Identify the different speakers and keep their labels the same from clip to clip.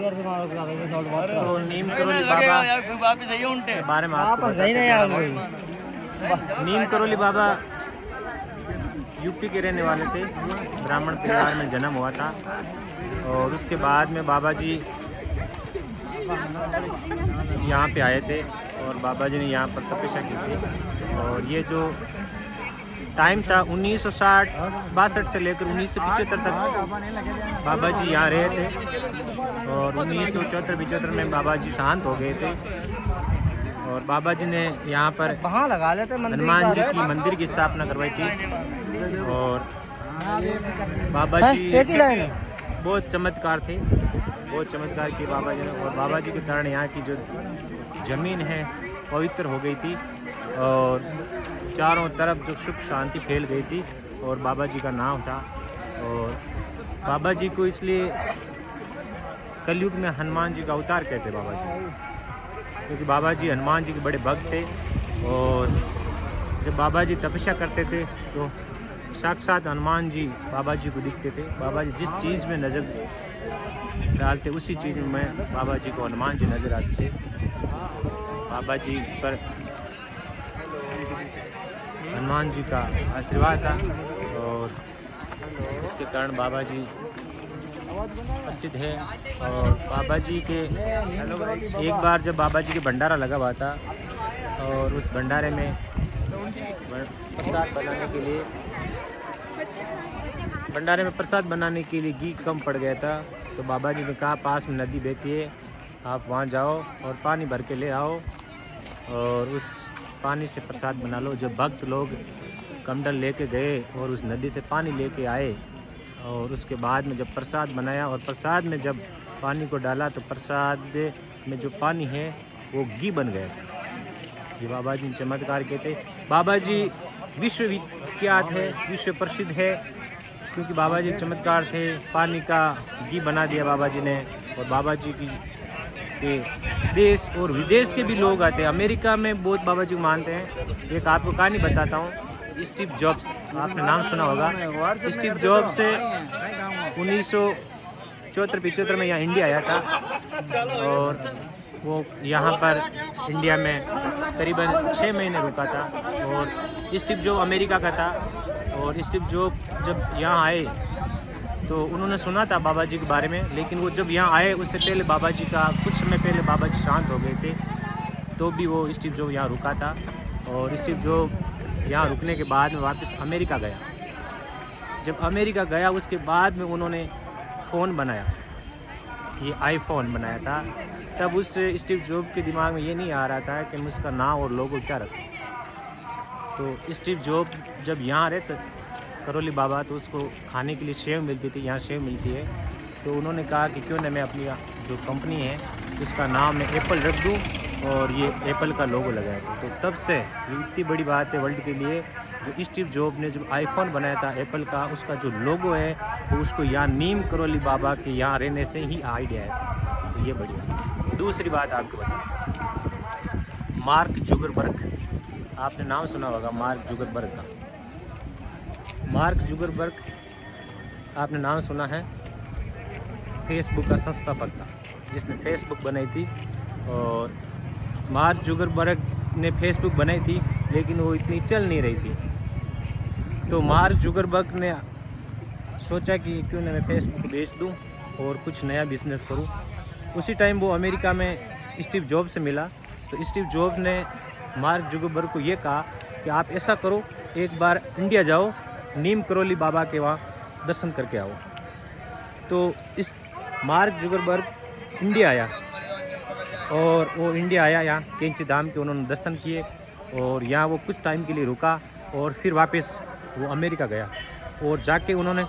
Speaker 1: तो नीम करोली बाबा के बारे में आपको नीम करोली बाबा यूपी के रहने वाले थे। ब्राह्मण परिवार में जन्म हुआ था और उसके बाद में बाबा जी यहाँ पे आए थे और बाबा जी ने यहाँ पर तपस्या की थी। और ये जो टाइम था 1962 से लेकर 1975 तक बाबा जी यहाँ रहे थे और 1974-75 में बाबा जी शांत हो गए थे। और बाबा जी ने यहाँ पर हनुमान जी की मंदिर की स्थापना करवाई थी। और बाबा जी बहुत चमत्कार थे, बहुत चमत्कार किए बाबा जी ने। और बाबा जी के कारण यहाँ की जो ज़मीन है पवित्र हो गई थी और चारों तरफ जो सुख शांति फैल गई थी और बाबा जी का नाम था। और बाबा जी को इसलिए कलयुग में हनुमान जी का अवतार कहते बाबा जी, क्योंकि बाबा जी हनुमान जी के बड़े भक्त थे। और जब बाबा जी तपस्या करते थे तो साक्षात हनुमान जी बाबा जी को दिखते थे। बाबा जी जिस चीज़ में नज़र डालते उसी चीज़ में बाबा जी को हनुमान जी नज़र आते थे। बाबा जी पर हनुमान जी का आशीर्वाद था और इसके कारण बाबा जी प्रसिद्ध है। और बाबा जी के एक बार जब बाबा जी के भंडारा लगा हुआ था और उस भंडारे में प्रसाद बनाने के लिए घी कम पड़ गया था। तो बाबा जी ने कहा पास में नदी बहती है, आप वहाँ जाओ और पानी भर के ले आओ और उस पानी से प्रसाद बना लो। जब भक्त लोग कमंडल लेके गए और उस नदी से पानी लेके आए और उसके बाद में जब प्रसाद बनाया और प्रसाद में जब पानी को डाला तो प्रसाद में जो पानी है वो घी बन गया था। ये बाबा जी चमत्कार कहते। बाबा जी विश्वविख्यात है, विश्व प्रसिद्ध है, क्योंकि बाबा जी चमत्कार थे। पानी का घी बना दिया बाबा जी ने। और बाबा जी के देश और विदेश के भी लोग आते हैं। अमेरिका में बहुत बाबा जी को मानते हैं। एक आपको कहानी बताता हूँ। स्टीव जॉब्स, आपने नाम सुना होगा। स्टीव जॉब्स से 1974-75 में यहाँ इंडिया आया था और वो यहाँ पर इंडिया में करीबन 6 महीने रुका था। और स्टीव जॉब अमेरिका का था और स्टीव जॉब जब यहाँ आए तो उन्होंने सुना था बाबा जी के बारे में, लेकिन वो जब यहाँ आए उससे पहले बाबा जी का कुछ समय पहले बाबा जी शांत हो गए थे। तो भी वो स्टीव जॉब यहाँ रुका था और स्टीव जॉब यहाँ रुकने के बाद में वापस अमेरिका गया। जब अमेरिका गया उसके बाद में उन्होंने फ़ोन बनाया, ये आईफोन बनाया था। तब उस स्टीव जॉब के दिमाग में ये नहीं आ रहा था कि मैं उसका नाम और लोगो क्या रखूँ। तो स्टीव जॉब जब यहाँ रहते करोली बाबा तो उसको खाने के लिए सेव मिलती थी, यहाँ सेव मिलती है। तो उन्होंने कहा कि क्यों ना मैं अपनी जो कंपनी है उसका नाम मैं एप्पल रख दूँ और ये एप्पल का लोगो लगाया था। तो तब से ये इतनी बड़ी बात है वर्ल्ड के लिए, जो स्टीव जॉब ने जब आईफोन बनाया था एप्पल का, उसका जो लोगो है तो उसको यहाँ नीम करोली बाबा के यहाँ रहने से ही आइडिया है। तो ये बढ़िया। दूसरी बात आपको बता, मार्क जुकरबर्ग, आपने नाम सुना होगा मार्क जुकरबर्ग का। मार्क जुकरबर्ग आपने नाम सुना है, फेसबुक का संस्थापक था जिसने फेसबुक बनाई थी। और मार्क जुकरबर्ग ने फेसबुक बनाई थी लेकिन वो इतनी चल नहीं रही थी। तो मार्क जुकरबर्ग ने सोचा कि क्यों ना मैं फेसबुक बेच दूं और कुछ नया बिजनेस करूं। उसी टाइम वो अमेरिका में स्टीव जॉब से मिला। तो स्टीव जॉब ने मार्क जुकरबर्ग को ये कहा कि आप ऐसा करो, एक बार इंडिया जाओ, नीम करोली बाबा के वहाँ दर्शन करके आओ। तो इस मार्क जुकरबर्ग इंडिया आया और वो इंडिया आया, यहाँ कैंची धाम के उन्होंने दर्शन किए और यहाँ वो कुछ टाइम के लिए रुका और फिर वापस वो अमेरिका गया। और जाके उन्होंने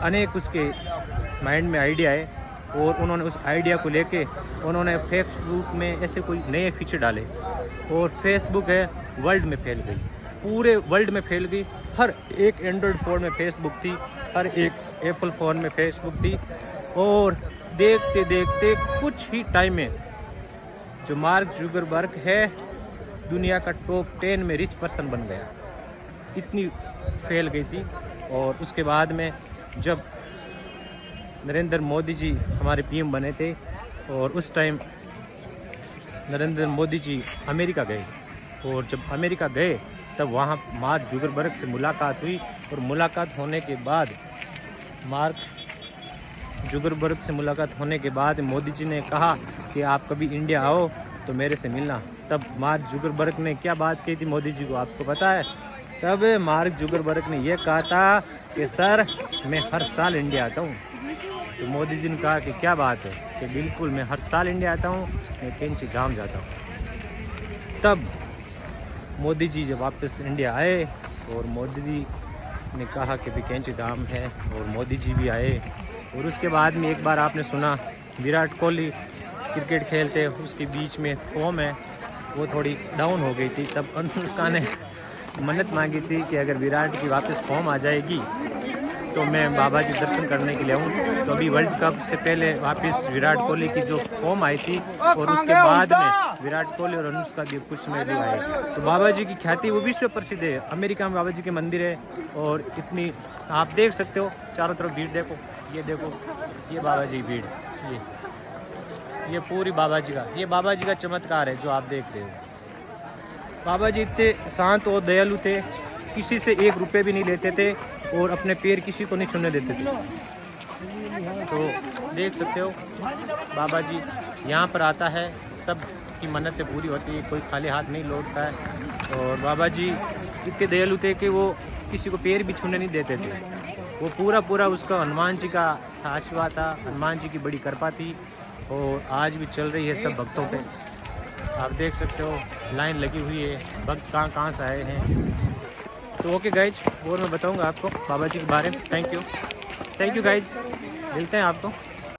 Speaker 1: अनेक उसके माइंड में आइडिया आए और उन्होंने उस आइडिया को लेके उन्होंने फेसबुक में ऐसे कोई नए फीचर डाले और फेसबुक है वर्ल्ड में फैल गई, पूरे वर्ल्ड में फैल गई। हर एक एंड्रॉयड फ़ोन में फेसबुक थी, हर एक एप्पल फ़ोन में फेसबुक थी। और देखते देखते कुछ ही टाइम में जो मार्क जुकरबर्ग है दुनिया का टॉप 10 में रिच पर्सन बन गया, इतनी फैल गई थी। और उसके बाद में जब नरेंद्र मोदी जी हमारे पीएम बने थे और उस टाइम नरेंद्र मोदी जी अमेरिका गए, और जब अमेरिका गए तब वहाँ मार्क जुकरबर्ग से मुलाकात हुई, और मुलाकात होने के बाद मोदी जी ने कहा कि आप कभी इंडिया आओ तो मेरे से मिलना। तब मार्क जुकरबर्ग ने क्या बात कही थी मोदी जी को, आपको पता है? तब मार्क जुकरबर्ग ने यह कहा था कि सर मैं हर साल इंडिया आता हूँ। तो मोदी जी ने कहा कि क्या बात है, कि बिल्कुल मैं हर साल इंडिया आता हूँ, मैं कैंची धाम जाता हूँ। तब मोदी जी जब वापस इंडिया आए और मोदी जी ने कहा कि भी कैंची धाम है, और मोदी जी भी आए। और उसके बाद में एक बार आपने सुना विराट कोहली क्रिकेट खेलते, उसके बीच में फॉर्म है वो थोड़ी डाउन हो गई थी। तब अनुष्का ने मन्नत मांगी थी कि अगर विराट की वापस फॉर्म आ जाएगी तो मैं बाबा जी दर्शन करने के लिए आऊँ। तो अभी वर्ल्ड कप से पहले वापस विराट कोहली की जो फॉर्म आई थी, और उसके बाद में विराट कोहली और अनुष्का भी कुछ में भी आए। तो बाबा जी की ख्याति वो विश्व प्रसिद्ध है। अमेरिका में बाबा जी के मंदिर है, और इतनी आप देख सकते हो चारों तरफ भीड़ देखो, ये देखो, ये बाबा जी की भीड़, ये पूरी बाबा जी का चमत्कार है जो आप देख रहे हो। बाबा जी इतने शांत और दयालु थे, किसी से 1 रुपये भी नहीं लेते थे, और अपने पैर किसी को नहीं छूने देते थे। तो देख सकते हो बाबा जी यहाँ पर आता है, सब की मन्नतें पूरी होती है, कोई खाली हाथ नहीं लौटता है। और बाबा जी इतने दयालु थे कि वो किसी को पैर भी छूने नहीं देते थे। वो पूरा उसका हनुमान जी का आशीर्वाद था, हनुमान जी की बड़ी कृपा थी, और आज भी चल रही है सब भक्तों पे। आप देख सकते हो लाइन लगी हुई है, भक्त कहाँ से आए हैं। तो ओके गाइज, और मैं बताऊंगा आपको बाबा जी के बारे में। थैंक यू गाइज, मिलते हैं आपको।